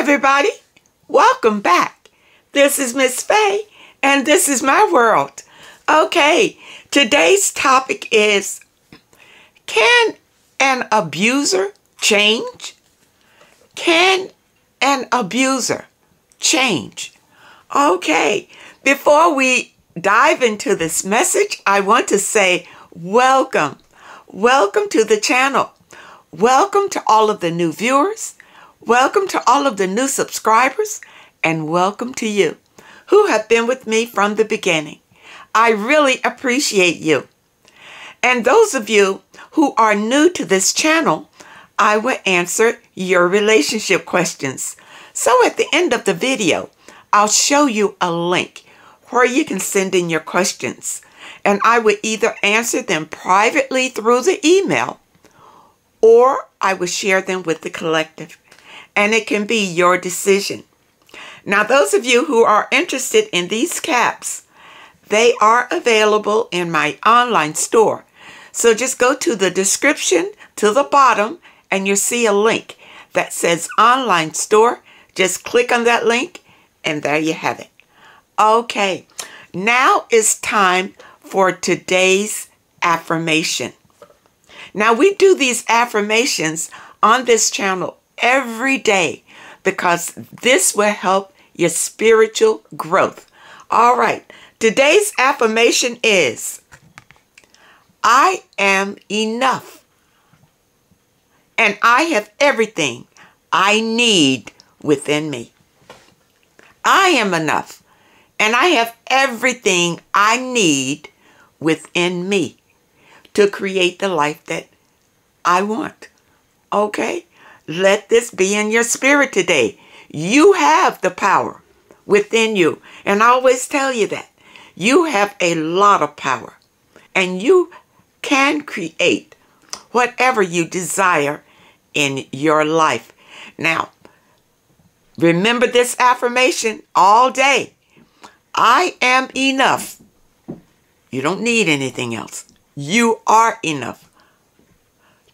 everybody, welcome back. This is Miss Faye, and this is my world. Okay, today's topic is, can an abuser change? Can an abuser change? Okay, before we dive into this message, I want to say welcome. Welcome to the channel. Welcome to all of the new viewers. Welcome to all of the new subscribers, and welcome to you who have been with me from the beginning. I really appreciate you. And those of you who are new to this channel, I will answer your relationship questions. So at the end of the video, I'll show you a link where you can send in your questions, and I will either answer them privately through the email, or I will share them with the collective. And it can be your decision. Now, those of you who are interested in these caps, they are available in my online store. So just go to the description to the bottom and you'll see a link that says online store. Just click on that link and there you have it. Okay, now it's time for today's affirmation. Now, we do these affirmations on this channel every day because this will help your spiritual growth. All right, today's affirmation is, I am enough, and I have everything I need within me. I am enough, and I have everything I need within me to create the life that I want. Okay? Let this be in your spirit today. You have the power within you. And I always tell you that. You have a lot of power. And you can create whatever you desire in your life. Now, remember this affirmation all day. I am enough. You don't need anything else. You are enough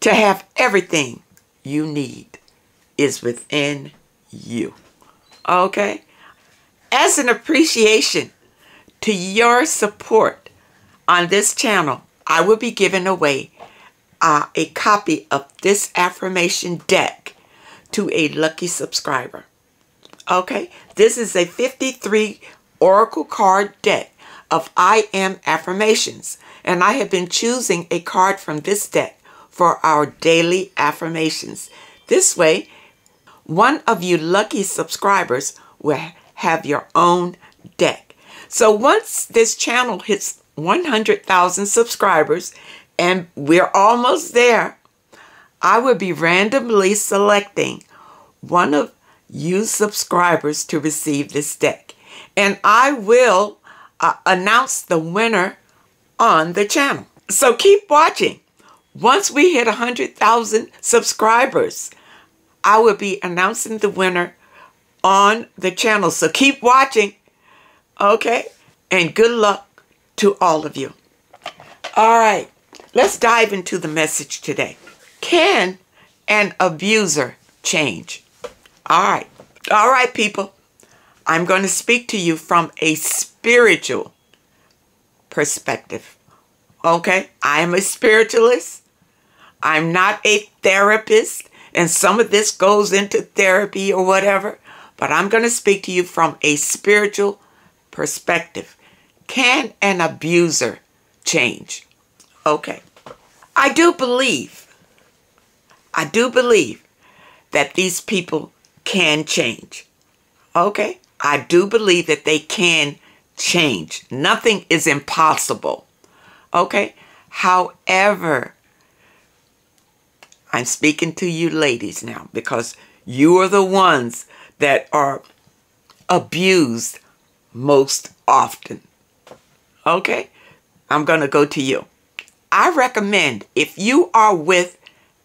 to have everything you need is within you. Okay? As an appreciation to your support on this channel, I will be giving away a copy of this affirmation deck to a lucky subscriber. Okay? This is a 53 Oracle card deck of I Am affirmations, and I have been choosing a card from this deck for our daily affirmations. This way, one of you lucky subscribers will have your own deck. So once this channel hits 100,000 subscribers, and we're almost there, I will be randomly selecting one of you subscribers to receive this deck. And I will announce the winner on the channel. So keep watching. Once we hit 100,000 subscribers, I will be announcing the winner on the channel. So keep watching, okay? And good luck to all of you. All right, let's dive into the message today. Can an abuser change? All right, people. I'm going to speak to you from a spiritual perspective, okay? I am a spiritualist. I'm not a therapist, and some of this goes into therapy or whatever, but I'm going to speak to you from a spiritual perspective. Can an abuser change? Okay. I do believe that these people can change. Okay? I do believe that they can change. Nothing is impossible. Okay? However, I'm speaking to you ladies now because you are the ones that are abused most often. Okay? I'm going to go to you. I recommend if you are with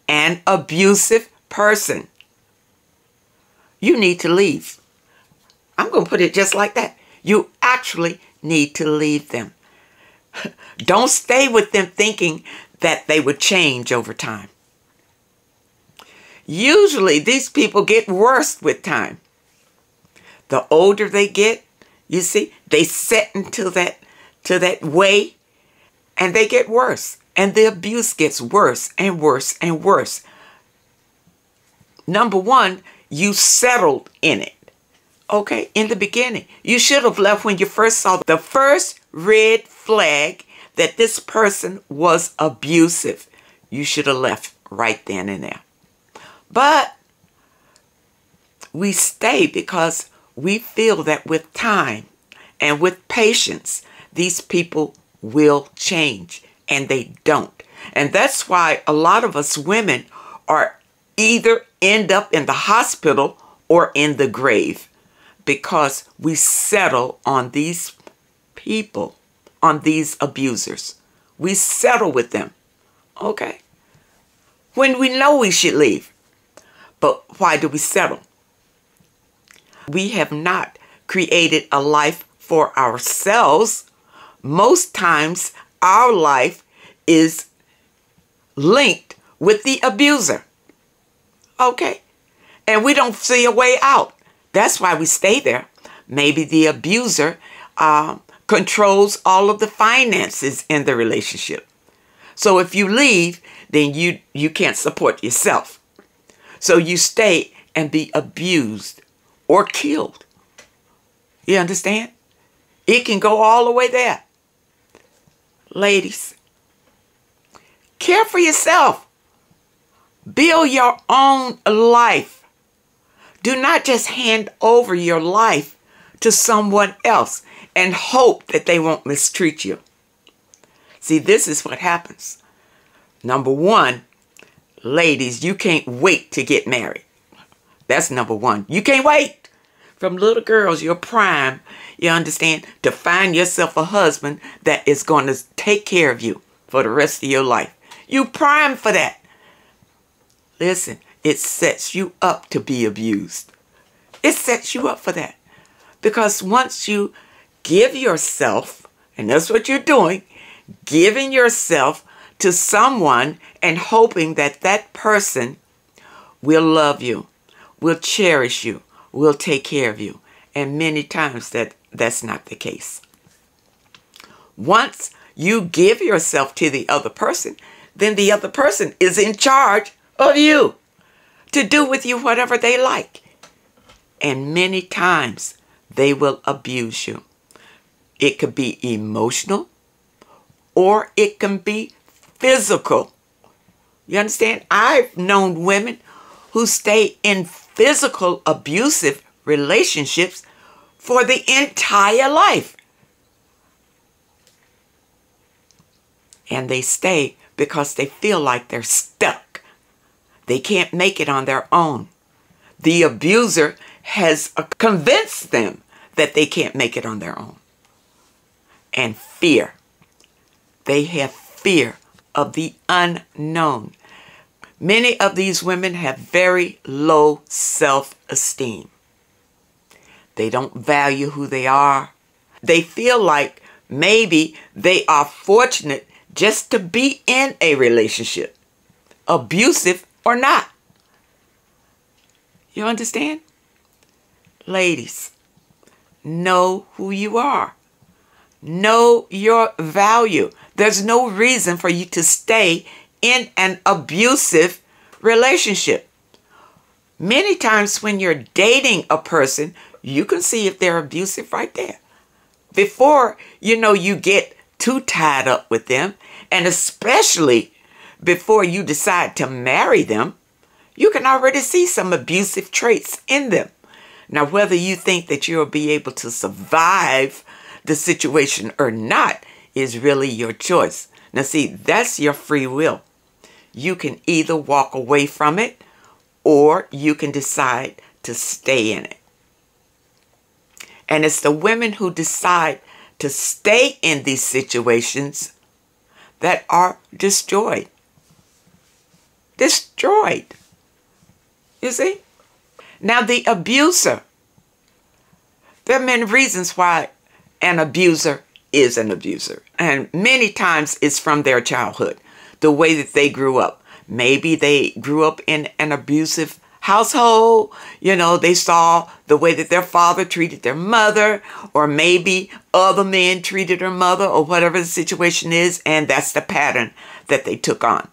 an abusive person, you need to leave. I'm going to put it just like that. You actually need to leave them. Don't stay with them thinking that they would change over time. Usually these people get worse with time. The older they get, you see, they set into that way, and they get worse. And the abuse gets worse and worse and worse. Number one, you settled in it. Okay, in the beginning. You should have left when you first saw the first red flag that this person was abusive. You should have left right then and there. But we stay because we feel that with time and with patience, these people will change, and they don't. And that's why a lot of us women are either end up in the hospital or in the grave, because we settle on these people, on these abusers. We settle with them, okay? When we know we should leave. But why do we settle? We have not created a life for ourselves. Most times, our life is linked with the abuser. Okay? And we don't see a way out. That's why we stay there. Maybe the abuser controls all of the finances in the relationship. So if you leave, then you can't support yourself. So you stay and be abused or killed. You understand? It can go all the way there. Ladies, care for yourself. Build your own life. Do not just hand over your life to someone else and hope that they won't mistreat you. See, this is what happens. Number one, ladies, you can't wait to get married. That's number one. You can't wait. From little girls, your prime, you understand, to find yourself a husband that is going to take care of you for the rest of your life. You prime for that. Listen, it sets you up to be abused. It sets you up for that. Because once you give yourself, and that's what you're doing, giving yourself to someone and hoping that that person will love you, will cherish you, will take care of you. And many times that's not the case. Once you give yourself to the other person, then the other person is in charge of you to do with you whatever they like. And many times they will abuse you. It could be emotional or it can be physical. You understand? I've known women who stay in physical abusive relationships for the entire life. And they stay because they feel like they're stuck. They can't make it on their own. The abuser has convinced them that they can't make it on their own. And fear. They have fear of the unknown. Many of these women have very low self-esteem. They don't value who they are. They feel like maybe they are fortunate just to be in a relationship, abusive or not. You understand? Ladies, know who you are. Know your value. There's no reason for you to stay in an abusive relationship. Many times when you're dating a person, you can see if they're abusive right there. Before, you get too tied up with them, and especially before you decide to marry them, you can already see some abusive traits in them. Now, whether you think that you'll be able to survive the situation or not is really your choice. Now, see, that's your free will. You can either walk away from it or you can decide to stay in it. And it's the women who decide to stay in these situations that are destroyed. Destroyed. You see? Now, the abuser. There are many reasons why an abuser is an abuser. And many times it's from their childhood, the way that they grew up. Maybe they grew up in an abusive household. You know, they saw the way that their father treated their mother, or maybe other men treated their mother, or whatever the situation is, and that's the pattern that they took on.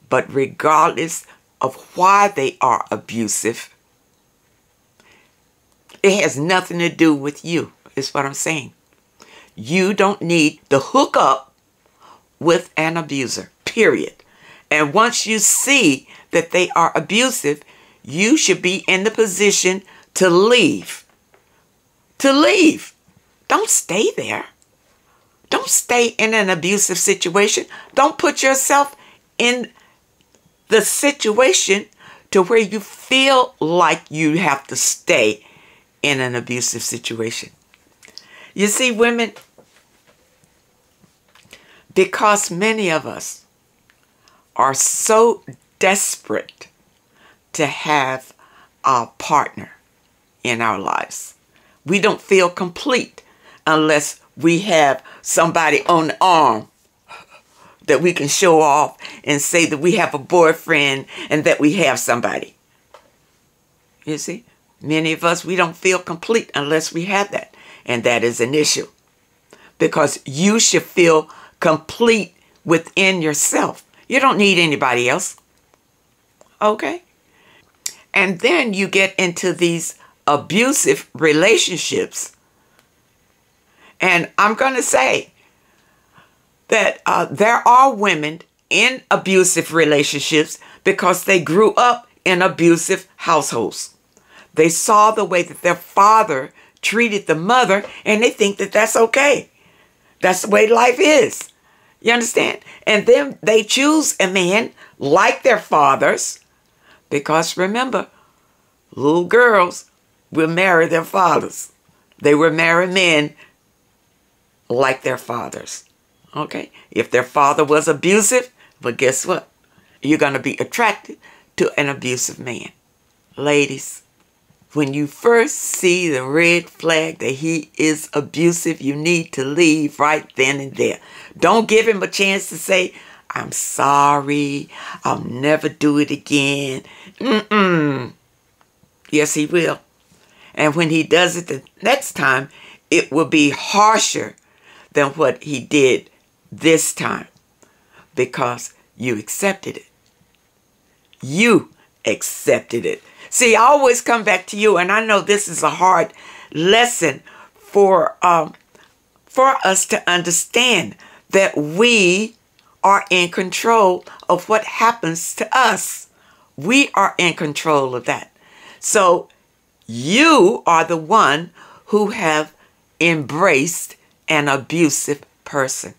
But regardless of why they are abusive, it has nothing to do with you, is what I'm saying. You don't need to hook up with an abuser, period. And once you see that they are abusive, you should be in the position to leave. To leave. Don't stay there. Don't stay in an abusive situation. Don't put yourself in the situation to where you feel like you have to stay in an abusive situation. You see, women, because many of us are so desperate to have a partner in our lives, we don't feel complete unless we have somebody on the arm that we can show off and say that we have a boyfriend and that we have somebody. You see, many of us, we don't feel complete unless we have that. And that is an issue, because you should feel complete within yourself. You don't need anybody else. Okay? And then you get into these abusive relationships. And I'm going to say that there are women in abusive relationships because they grew up in abusive households. They saw the way that their father treated the mother, and they think that that's okay. That's the way life is. You understand? And then they choose a man like their fathers, because remember, little girls will marry their fathers. They will marry men like their fathers. Okay? If their father was abusive, but guess what? You're going to be attracted to an abusive man. Ladies, when you first see the red flag that he is abusive, you need to leave right then and there. Don't give him a chance to say, I'm sorry, I'll never do it again. Yes, he will. And when he does it the next time, it will be harsher than what he did this time, because you accepted it. You accepted it. See, I always come back to you, and I know this is a hard lesson for us to understand, that we are in control of what happens to us. We are in control of that. So you are the one who have embraced an abusive person.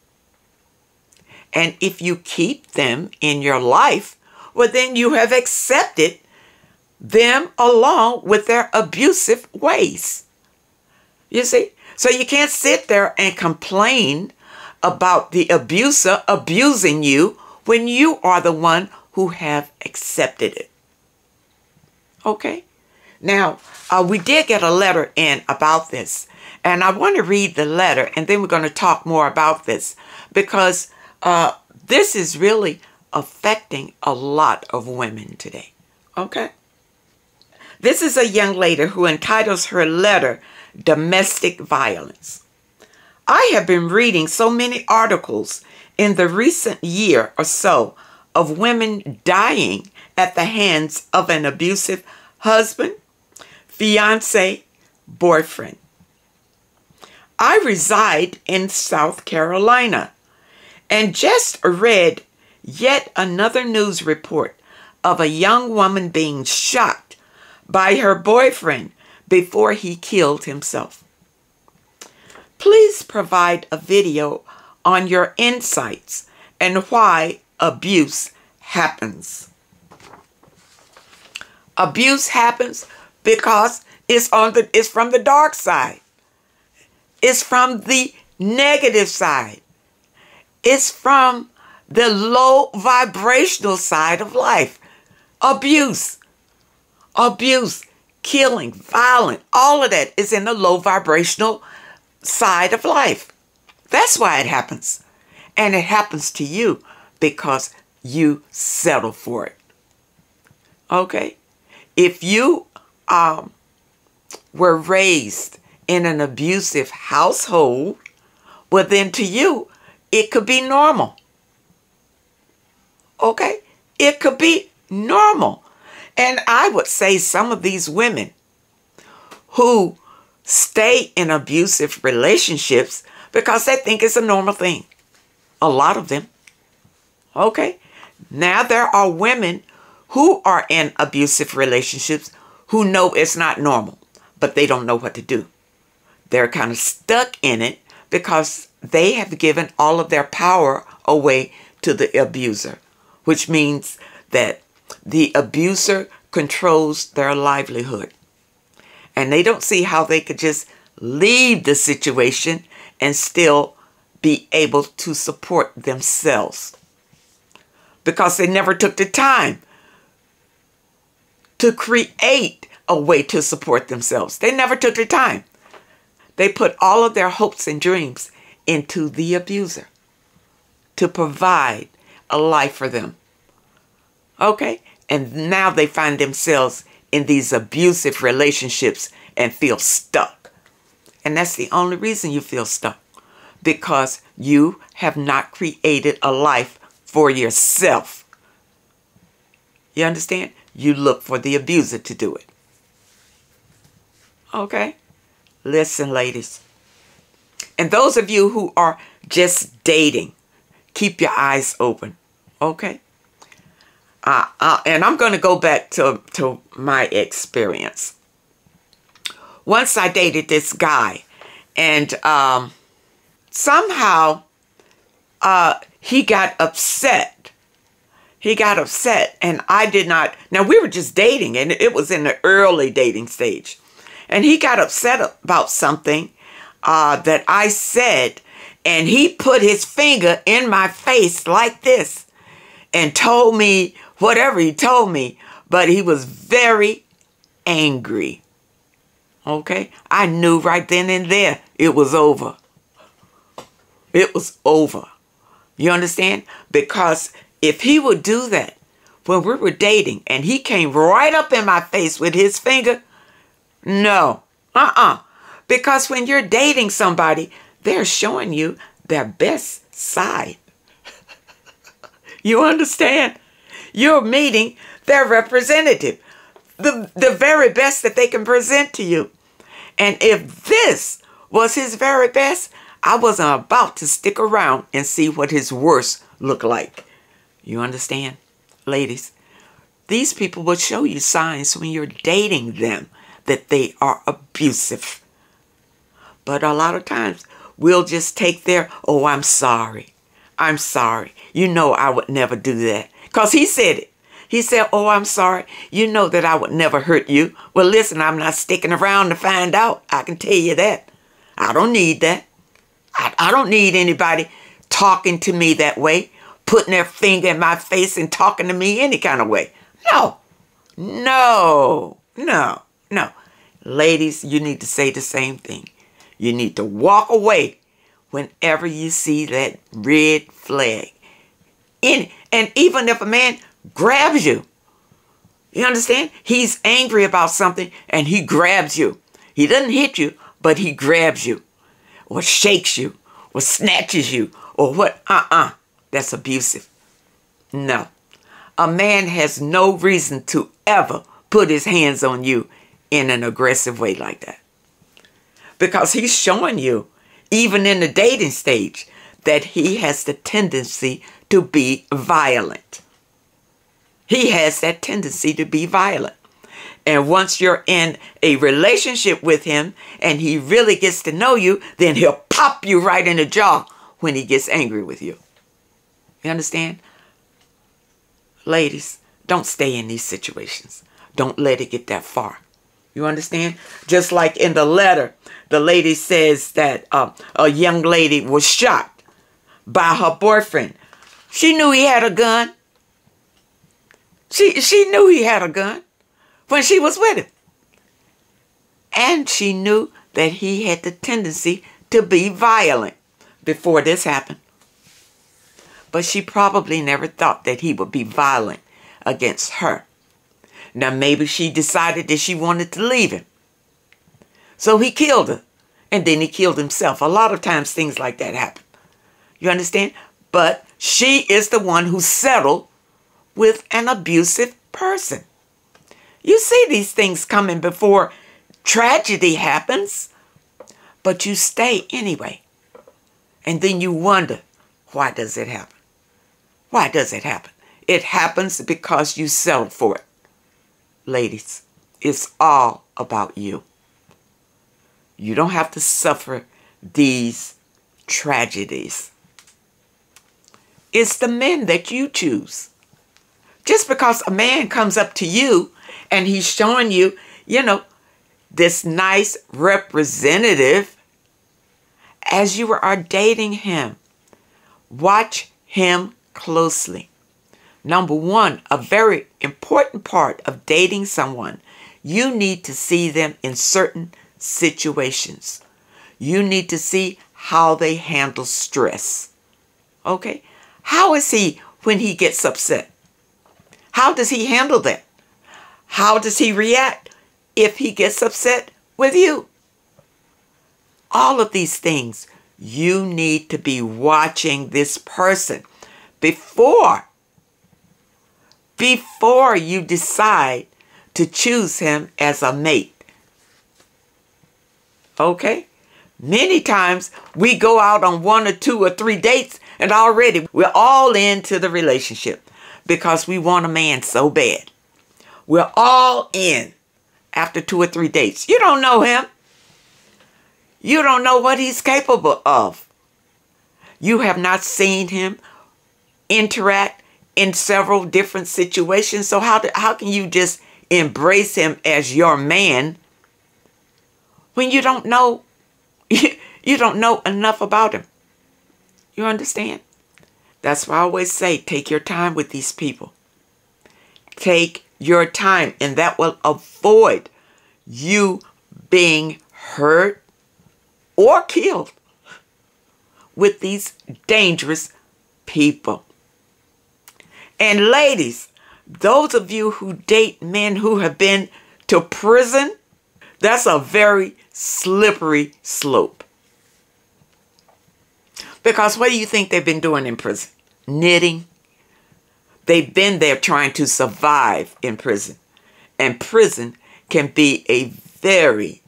And if you keep them in your life, well, then you have accepted them along with their abusive ways. You see? So you can't sit there and complain about the abuser abusing you when you are the one who have accepted it. Okay? Now, we did get a letter in about this, and I want to read the letter, and then we're going to talk more about this, because this is really affecting a lot of women today. Okay? This is a young lady who entitles her letter, Domestic Violence. I have been reading so many articles in the recent year or so of women dying at the hands of an abusive husband, fiance, boyfriend. I reside in South Carolina and just read yet another news report of a young woman being shot by her boyfriend before he killed himself. Please provide a video on your insights and why abuse happens. Abuse happens because it's from the dark side. It's from the negative side. It's from the low vibrational side of life. Abuse, killing, violence, all of that is in the low vibrational side of life. That's why it happens. And it happens to you because you settle for it. Okay? if you were raised in an abusive household, well, then to you, it could be normal. Okay? It could be normal. And I would say some of these women who stay in abusive relationships because they think it's a normal thing. A lot of them. Okay? Now there are women who are in abusive relationships who know it's not normal, but they don't know what to do. They're kind of stuck in it because they have given all of their power away to the abuser, which means that the abuser controls their livelihood. And they don't see how they could just leave the situation and still be able to support themselves, because they never took the time to create a way to support themselves. They never took the time. They put all of their hopes and dreams into the abuser to provide a life for them. Okay? And now they find themselves in these abusive relationships and feel stuck. And that's the only reason you feel stuck, because you have not created a life for yourself. You understand? You look for the abuser to do it. Okay? Listen, ladies. And those of you who are just dating, keep your eyes open. Okay? And I'm going to go back to my experience. Once I dated this guy, and somehow he got upset. He got upset, and I did not. Now, we were just dating, and it was in the early dating stage. And he got upset about something that I said, and he put his finger in my face like this and told me whatever he told me, but he was very angry. Okay? I knew right then and there it was over. It was over. You understand? Because if he would do that when we were dating and he came right up in my face with his finger, no. Because when you're dating somebody, they're showing you their best side. You understand? You're meeting their representative, the very best that they can present to you. And if this was his very best, I wasn't about to stick around and see what his worst looked like. You understand, ladies? These people will show you signs when you're dating them that they are abusive. But a lot of times, we'll just take their, oh, I'm sorry. I'm sorry. You know I would never do that. Because he said it. He said, oh, I'm sorry. You know that I would never hurt you. Well, listen, I'm not sticking around to find out. I can tell you that. I don't need that. I don't need anybody talking to me that way, putting their finger in my face and talking to me any kind of way. No. No. No. No. Ladies, you need to say the same thing. You need to walk away whenever you see that red flag. And even if a man grabs you, you understand? He's angry about something and he grabs you. He doesn't hit you, but he grabs you or shakes you or snatches you or what? That's abusive. No. A man has no reason to ever put his hands on you in an aggressive way like that. Because he's showing you, even in the dating stage, that he has the tendency to be violent. He has that tendency to be violent. And once you're in a relationship with him and he really gets to know you, then he'll pop you right in the jaw when he gets angry with you. You understand? Ladies, don't stay in these situations. Don't let it get that far. You understand? Just like in the letter, the lady says that a young lady was shot by her boyfriend. She knew he had a gun. She knew he had a gun when she was with him. And she knew that he had the tendency to be violent before this happened. But she probably never thought that he would be violent against her. Now, maybe she decided that she wanted to leave him. So he killed her. And then he killed himself. A lot of times things like that happen. You understand? But she is the one who settled with an abusive person. You see these things coming before tragedy happens. But you stay anyway. And then you wonder, why does it happen? Why does it happen? It happens because you settle for it. Ladies, it's all about you. You don't have to suffer these tragedies. It's the men that you choose. Just because a man comes up to you and he's showing you, this nice representative as you are dating him, watch him closely. Number one, a very important part of dating someone, you need to see them in certain situations. You need to see how they handle stress. Okay? How is he when he gets upset? How does he handle that? How does he react if he gets upset with you? All of these things, you need to be watching this person before you decide to choose him as a mate. Okay? Many times we go out on 1 or 2 or 3 dates and already we're all into the relationship because we want a man so bad. We're all in after 2 or 3 dates. You don't know him. You don't know what he's capable of. You have not seen him interact in several different situations. So how can you just embrace him as your man when you don't know you don't know enough about him? You understand? That's why I always say, take your time with these people. Take your time, and that will avoid you being hurt or killed with these dangerous people. And ladies, those of you who date men who have been to prison, that's a very slippery slope. Because what do you think they've been doing in prison? Knitting. They've been there trying to survive in prison. And prison can be a very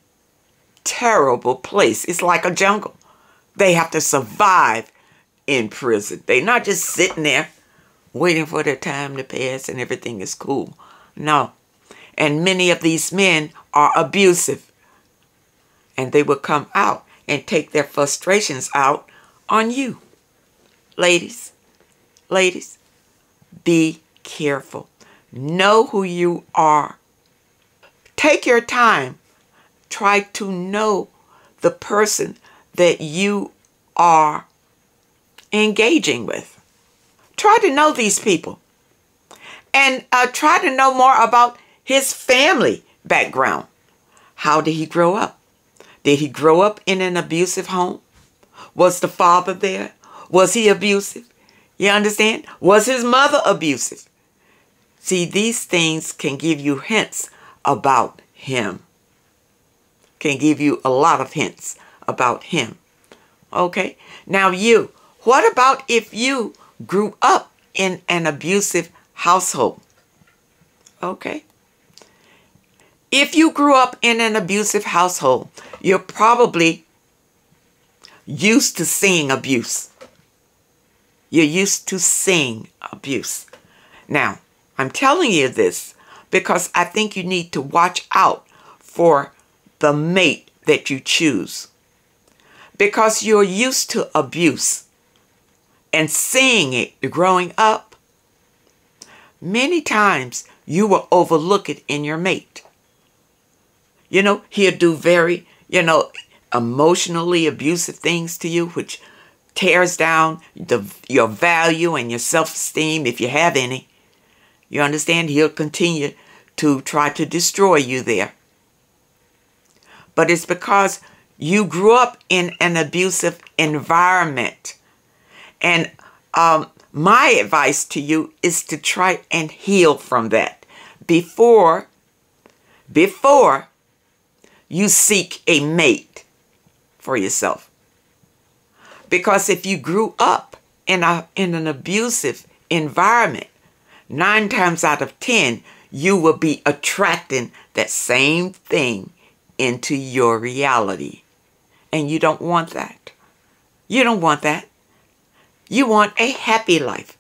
terrible place. It's like a jungle. They have to survive in prison. They're not just sitting there waiting for their time to pass and everything is cool. No. And many of these men are abusive. And they will come out and take their frustrations out on you. Ladies, be careful. Know who you are. Take your time. Try to know the person that you are engaging with. Try to know these people. And try to know more about his family background. How did he grow up? Did he grow up in an abusive home? Was the father there? Was he abusive? You understand? Was his mother abusive? See, these things can give you hints about him. Can give you a lot of hints about him. Okay? Now you, what about if you grew up in an abusive household? Okay? If you grew up in an abusive household, you're probably used to seeing abuse. You're used to seeing abuse. Now, I'm telling you this because I think you need to watch out for the mate that you choose. Because you're used to abuse and seeing it growing up. Many times you will overlook it in your mate. He'll do very, emotionally abusive things to you, which tears down your value and your self-esteem, if you have any. You understand? He'll continue to try to destroy you there. But it's because you grew up in an abusive environment. And my advice to you is to try and heal from that. before you seek a mate for yourself. Because if you grew up in an abusive environment, 9 times out of 10, you will be attracting that same thing into your reality. And you don't want that. You don't want that. You want a happy life.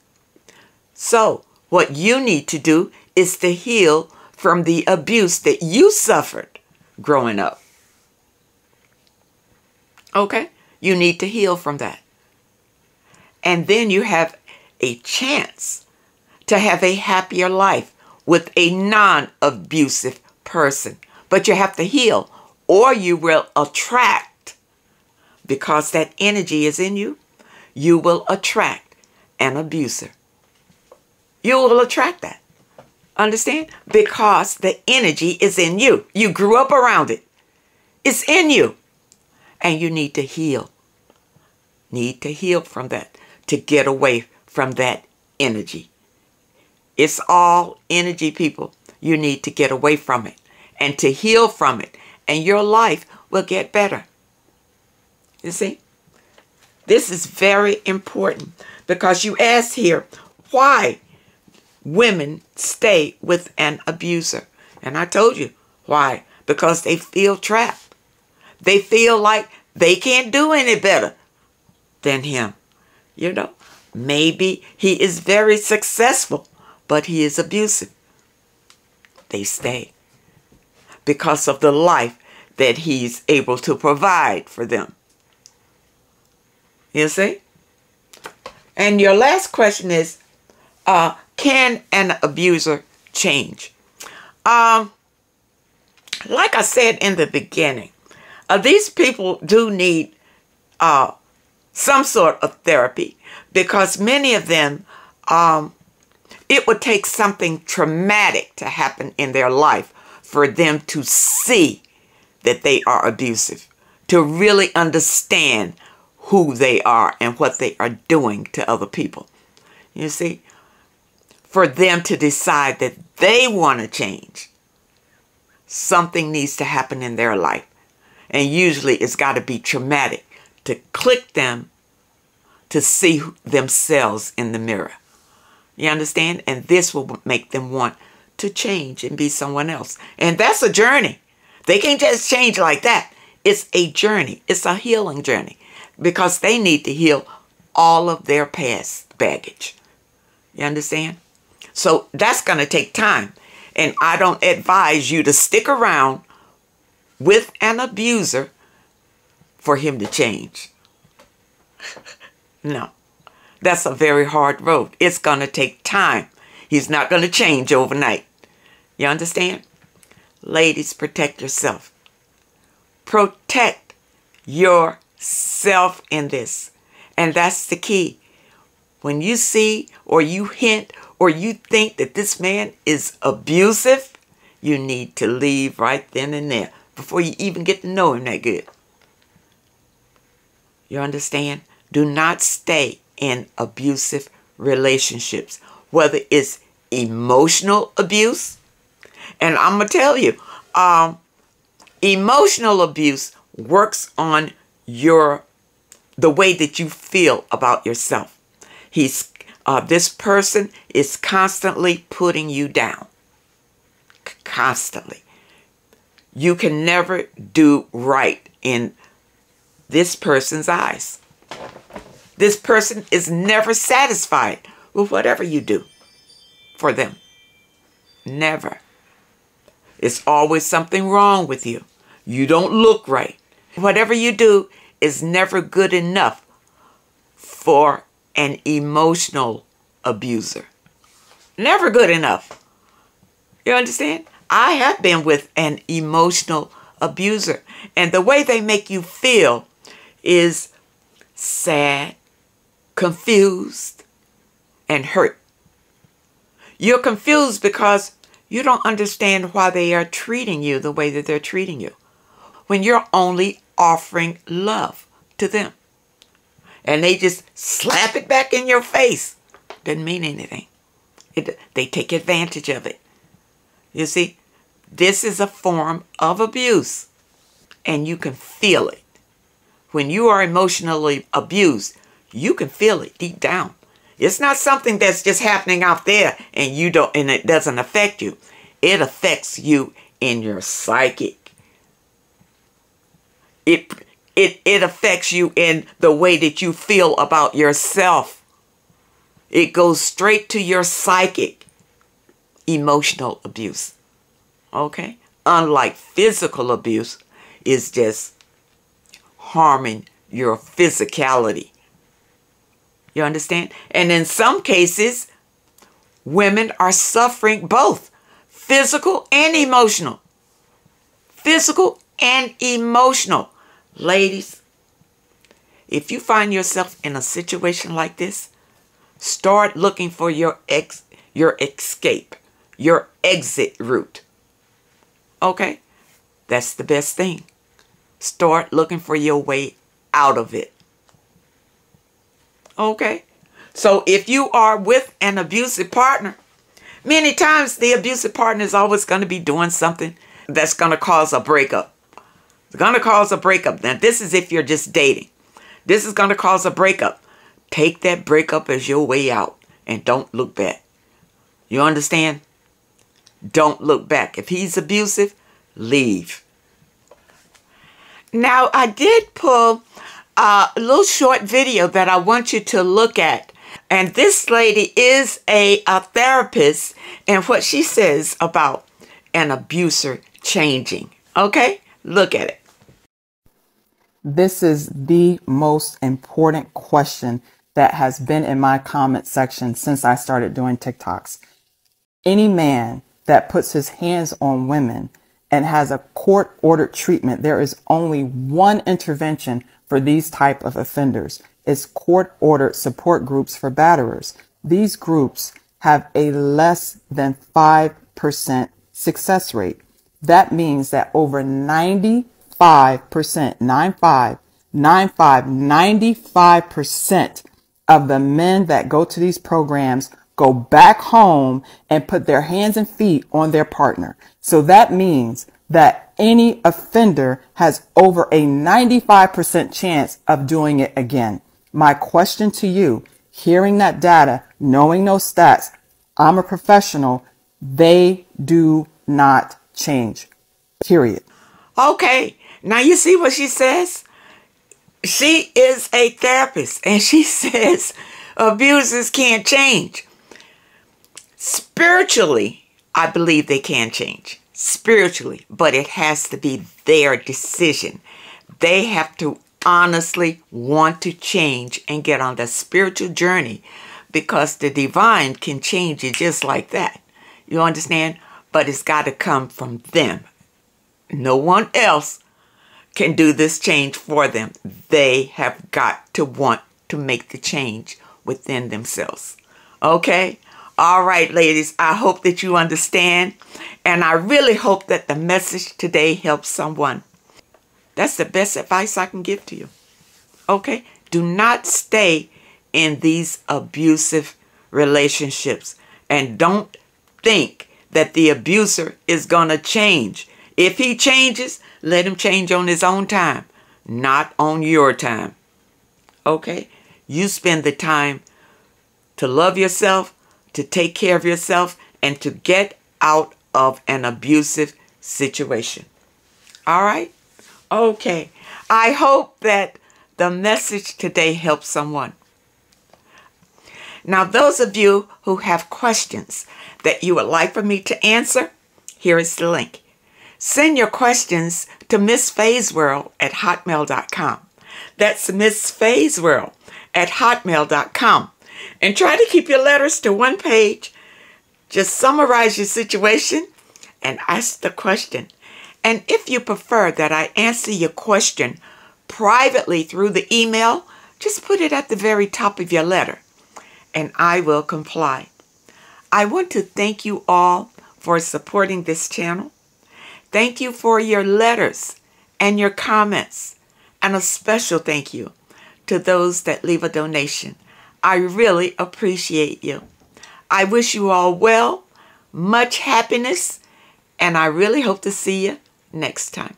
So what you need to do is to heal from the abuse that you suffered growing up. Okay? You need to heal from that. And then you have a chance to have a happier life with a non-abusive person. But you have to heal, or you will attract, because that energy is in you, you will attract an abuser. You will attract that. Understand? Because the energy is in you. You grew up around it. It's in you. And you need to heal. Need to heal from that to get away from that energy. It's all energy, people. You need to get away from it and to heal from it. And your life will get better. You see? This is very important because you asked here why women stay with an abuser. And I told you why. Because they feel trapped. They feel like they can't do any better than him. You know, maybe he is very successful, but he is abusive. They stay because of the life that he's able to provide for them. You see? And your last question is, can an abuser change? Like I said in the beginning, these people do need some sort of therapy because many of them, it would take something traumatic to happen in their life for them to see that they are abusive, to really understand who they are and what they are doing to other people. You see? For them to decide that they want to change, something needs to happen in their life. And usually it's got to be traumatic to click them to see themselves in the mirror. You understand? And this will make them want to change and be someone else. And that's a journey. They can't just change like that. It's a journey. It's a healing journey because they need to heal all of their past baggage. You understand? So that's going to take time. And I don't advise you to stick around with an abuser for him to change. No, that's a very hard road. It's going to take time. He's not going to change overnight. You understand? Ladies, protect yourself. Protect yourself in this. And that's the key. When you see or you hint or you think that this man is abusive, you need to leave right then and there before you even get to know him that good. You understand? Do not stay in abusive relationships, whether it's emotional abuse. And I'm going to tell you, emotional abuse works on the way that you feel about yourself. This person is constantly putting you down. Constantly. You can never do right in this person's eyes. This person is never satisfied with whatever you do for them. Never. It's always something wrong with you. You don't look right. Whatever you do is never good enough for an emotional abuser. Never good enough. You understand? I have been with an emotional abuser. And the way they make you feel is sad, confused, and hurt. You're confused because you don't understand why they are treating you the way that they're treating you, when you're only offering love to them. And they just slap it back in your face. Doesn't mean anything. They take advantage of it. You see, this is a form of abuse, and you can feel it. When you are emotionally abused, you can feel it deep down. It's not something that's just happening out there and it doesn't affect you. It affects you in your psychic. It affects you in the way that you feel about yourself. It goes straight to your psychic. Emotional abuse. Okay? Unlike physical abuse, is just harming your physicality. You understand? And in some cases, women are suffering both physical and emotional. Physical and emotional. Ladies, if you find yourself in a situation like this, start looking for your escape, your exit route. Okay? That's the best thing. Start looking for your way out of it. Okay? So if you are with an abusive partner, many times the abusive partner is always going to be doing something that's going to cause a breakup. It's going to cause a breakup. Now, this is if you're just dating. This is going to cause a breakup. Take that breakup as your way out and don't look back. You understand? Don't look back. If he's abusive, leave. Now, I did pull a little short video that I want you to look at. And this lady is a therapist, and what she says about an abuser changing. Okay? Look at it. This is the most important question that has been in my comment section since I started doing TikToks. Any man that puts his hands on women and has a court-ordered treatment, there is only one intervention for these type of offenders. It's court-ordered support groups for batterers. These groups have a less than 5% success rate. That means that over 95%, 95% of the men that go to these programs go back home and put their hands and feet on their partner. So that means that any offender has over a 95% chance of doing it again. My question to you, hearing that data, knowing those stats, I'm a professional, they do not change. Period. Okay. Now you see what she says? She is a therapist, and she says abusers can't change. Spiritually, I believe they can change. Spiritually, but it has to be their decision. They have to honestly want to change and get on the spiritual journey, because the divine can change you just like that. You understand? But it's got to come from them. No one else can do this change for them. They have got to want to make the change within themselves. Okay? All right, ladies, I hope that you understand, and I really hope that the message today helps someone. That's the best advice I can give to you. Okay? Do not stay in these abusive relationships, and don't think that the abuser is going to change. If he changes, let him change on his own time, not on your time. Okay? You spend the time to love yourself, to take care of yourself, and to get out of an abusive situation. All right? Okay. I hope that the message today helps someone. Now, those of you who have questions that you would like for me to answer, here is the link. Send your questions to MissFayesWorld@hotmail.com. That's MissFayesWorld@hotmail.com. And try to keep your letters to one page. Just summarize your situation and ask the question. And if you prefer that I answer your question privately through the email, just put it at the very top of your letter, and I will comply. I want to thank you all for supporting this channel. Thank you for your letters and your comments, and a special thank you to those that leave a donation. I really appreciate you. I wish you all well, much happiness, And I really hope to see you next time.